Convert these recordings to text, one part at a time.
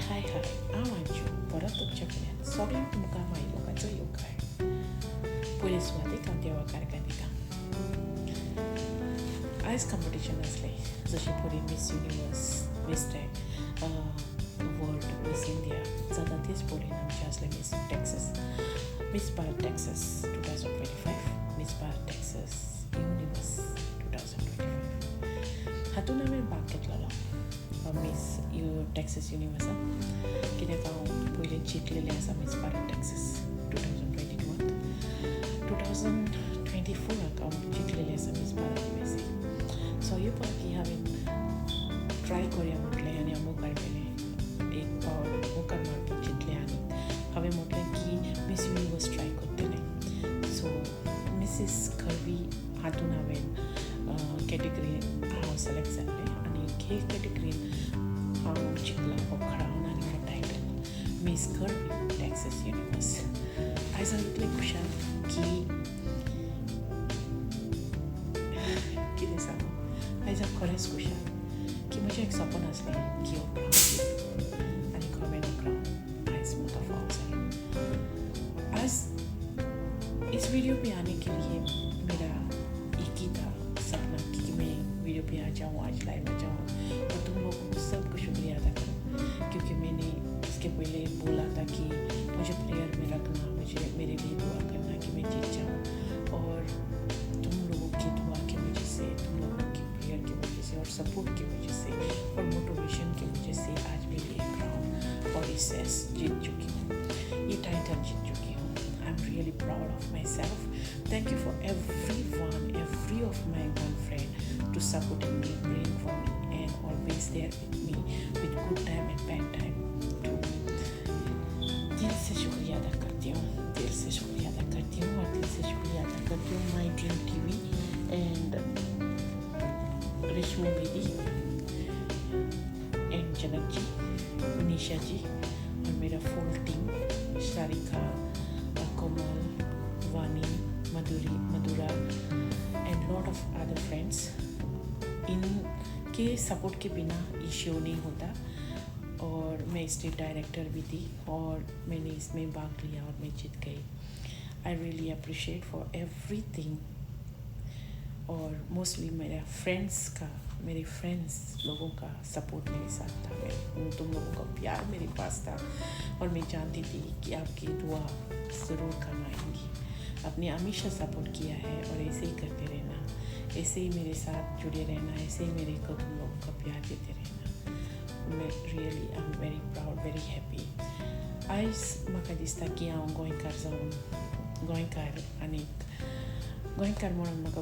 हाय हांव अंजू परत तुमच्या कडेन सगळ्यांक तुमकां मायलोकाचो येवकार. पयले सुवातेक हांव देवा कारकान दिता. आयज कॉम्पिटिशन आसलें जशें पयलीं miss universe, miss world, miss India जाता तेच पयलीं आमचें आसलें miss Texas, miss Bharat Texas 2025, miss Bharat Texas universe 2025. हातूंत हांवें भाग घेतलेलो मिस टॅक्सास युनिवर्सान, कित्याक हांव पयलीं जिखलेलें आसा मिस भारत टॅक्सास 2022. 2024 हांव जिखलेलें आसा मिस भारत USA. सो ह्यो फावटी हांवें ट्राय करुया म्हटलें आनी हांव मुखार गेलें. एक फावट मुखार मारपाक चिंतलें आनी हांवें म्हटलें की मिस युनिवर्स ट्राय करतलें. सो मिसीस खरवी हातूंत हांवें कॅटेगरीन हांव सिलेक्ट जाल्लें आनी हे कॅटेगरीन हांव जिखलां हो क्राउन आनी हो title miss Kharvi Texas universe. आयज हांव इतलें खुशाल की कितें सांगू. आयज हांव खरेंच खुशाल की म्हजें एक सपन आसलें की हो क्राउन आनी हांवें हो क्राउन आयज म्हाका फावो जालो. आज इस वीडियो पे आने के लिए मेरा एक ही था सपना कि मैं वीडियो पे आ जाऊँ, आज लाइव आ जाऊँ और तुम लोगों को सबको शुक्रिया अदा करूँ, क्योंकि मैंने इसके पहले बोला था कि मुझे प्रेयर में रखना, मुझे मेरे लिए दुआ करना कि मैं जीत जाऊँ, और तुम लोगों की दुआ की वजह से, तुम लोगों की प्रेयर की वजह से और सपोर्ट की वजह से और मोटिवेशन की वजह से आज मैं ये क्राउन और इस जीत चुकी हूँ, ये टाइटल जीत चुकी हूँ. I am really proud of my self. Thank you for every of my one friend to supporting me, praying for me and always there with me with good time and bad time too. दिल से शुक्रिया अदा करती हूँ, दिल से शुक्रिया अदा करती हूँ और दिल से शुक्रिया अदा करती हूँ माई ड्रीम TV एंड रेशमी बेदी एंड जनक जी, निशा जी और मेरा full team, Sharika, Komal, Vani, Madhura and lot of other friends. इनके सपोर्ट के बिना ये शो नहीं होता. और मैं स्टेट डायरेक्टर भी थी और मैंने इसमें भाग लिया और मैं जीत गई. I really appreciate for everything. और मोस्टली मेरे फ्रेंड्स लोगों का सपोर्ट मेरे साथ था. तुम लोगों का प्यार मेरे पास था और मैं जानती थी कि आपकी दुआ ज़रूर काम आएंगी. आपने हमेशा सपोर्ट किया है और ऐसे ही करते रहना, ऐसे ही मेरे साथ जुड़े रहना, ऐसे ही मेरे को तुम लोगों का प्यार देते रहना. मैं really I am very proud, very happy. आयज म्हाका दिसता की हांव गोंयकार जावन गोंयकार आनी गोंयकार म्हणून म्हाका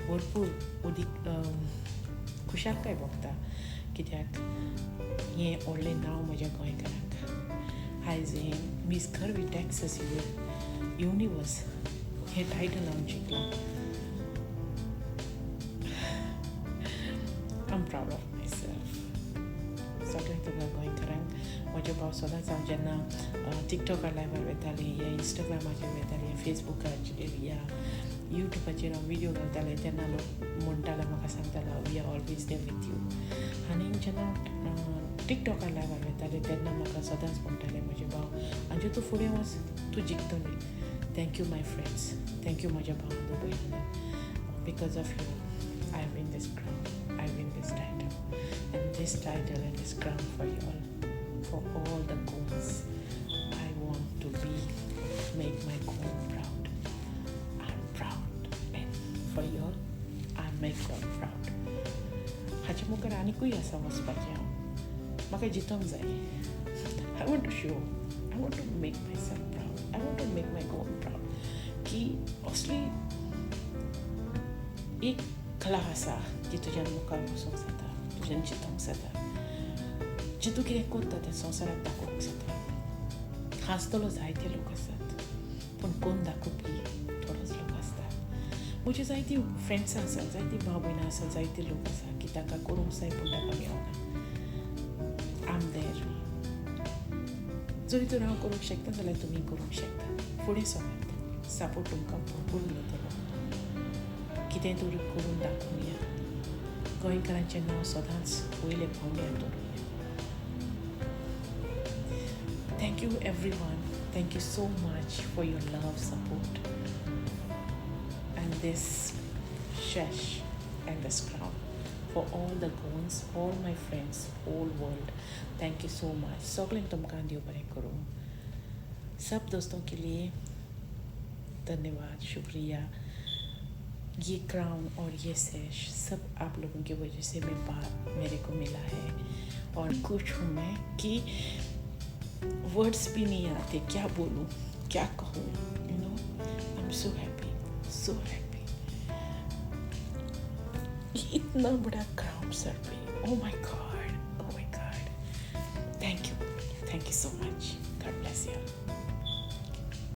भरपूर खुशालकाय भोगता, कित्याक हें व्हडलें नांव म्हज्या गोंयकाराक. आयज हें मिस खरवी टॅक्सास युनिवर्स हे टायटल हांव जिखलां. I am proud of myself. सगळ्यांक तुमकां गोंयकारांक म्हजो भाव सदांच हांव जेन्ना टिकटॉकार लायव्हार वेतालें या इंस्टाग्रामाचेर वेतालें, फेसबुकार या युट्यूबाचेर हांव विडियो घालतालें तेन्ना लोक म्हणटालो, म्हाका सांगतालो we are always there with you. आनी जेन्ना टिकटॉकार लायव्हार वेतालें तेन्ना म्हाका सदांच म्हणटाले म्हजे भाव, अंजू तूं फुडें वच, तूं जिखतली. थँक्यू माय फ्रेंड्स, थँक्यू म्हज्या भावांनो भयणांनो. Because of you I win this crown, I win this title, and this title and this crown for all the queens. I want to make my queen proud. I'm proud, and for you all, I make you all proud. हाचे मुखार आनीकूय आसा वचपाचें हांव. म्हाका जितोंक जाय. I want to make myself proud. I want to make my queen proud. की असली एक कला आसा जी तुज्यान मुखार वचूंक जाता, तुज्यान चिंतूंक जाता, जी तूं कितें करता तें संवसाराक दाखोवंक जाता. हांसतलो जायते लोक आसात, पूण कोण दाखोवपी थोडोच लोक आसता. म्हजी जायती फ्रेंड्सां आसा, जायती भाव भयणां आसा, जायते लोक आसा की ताका करूंक जाय पूण ताका मेळना. आय एम देर. जरी तर हांव करूंक शकता जाल्यार तुमी करूंक शकता. फुडें सरात, सपोर्ट तुमकां भरपूर मेळटलो. कितें तरी करून दाखोवया. गोंयकारांचें नांव सदांच वयले पावंड्यार दवरुया. Thank you everyone. Thank you so much for your love, support, and this shesh and this crown. For all the goons, all my friends, whole world, thank you so much. सगळ्यांक तुमकां देव बरें करूं. सब दोस्तों के लिए धन्यवाद, शुक्रिया. ये क्राउन और ये सेश सब आप लोगों की वजह से मेरे को मिला है, और खुश हूँ मैं कि वर्ड्स भी नहीं आते, क्या बोलूँ, क्या कहूँ. You know, I am so happy, so happy. इतना बड़ा क्राउन सर पे. Oh my God, oh my God. Thank you so much. God bless you.